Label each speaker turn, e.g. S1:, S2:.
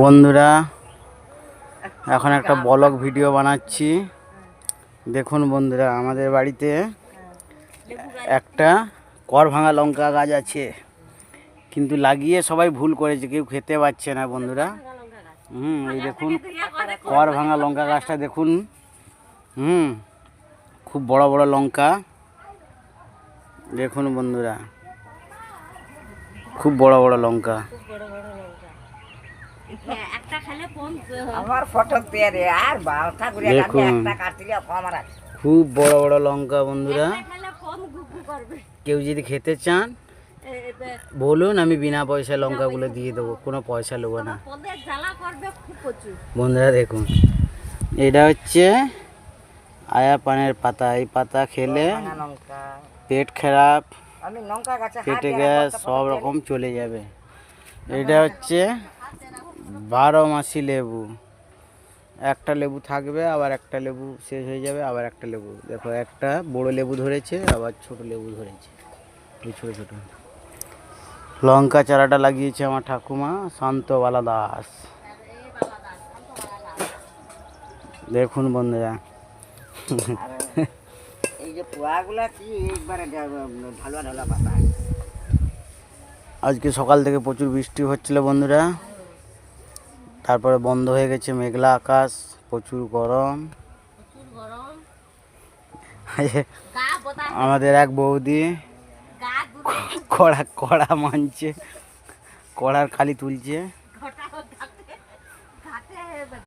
S1: বন্ধুরা এখন একটা ব্লগ ভিডিও বানাচ্ছি। দেখুন বন্ধুরা, আমাদের বাড়িতে একটা কর ভাঙা লঙ্কা গাছ আছে, কিন্তু লাগিয়ে সবাই ভুল করেছে, কেউ খেতে পাচ্ছে না বন্ধুরা। এই দেখুন কর ভাঙা লঙ্কা গাছটা দেখুন। খুব বড় বড় লঙ্কা দেখুন বন্ধুরা, খুব বড় বড় লঙ্কা। খুব বড় বড় লঙ্কা বন্ধুরা। কেউ যদি খেতে চান বলুন, আমি বিনা পয়সায় লঙ্কাগুলো দিয়ে দেবো, কোনো পয়সা নেবো না। বন্ধুরা দেখুন, এটা হচ্ছে আয়া পানের পাতা। এই পাতা খেলে পেট খারাপ, পেটে গ্যাস সব রকম চলে যাবে। এটা হচ্ছে 12 মাসি লেবু। একটা লেবু থাকবে, আবার একটা লেবু শেষ হয়ে যাবে, আবার একটা লেবু। দেখো, একটা বড় লেবু ধরেছে, আবার ছোট লেবু ধরেছে। এই ছোট ছোট লঙ্কা চারাটা লাগিয়েছে আমার ঠাকুমা শান্তবালা দাস। দেখুন বন্ধুরা, আজকে সকাল থেকে প্রচুর বৃষ্টি হচ্ছিল বন্ধুরা, তারপরে বন্ধ হয়ে গেছে, মেঘলা আকাশ, প্রচুর গরম। আমাদের এক বৌদি কড়া মানছে, কড়ার খালি তুলছে।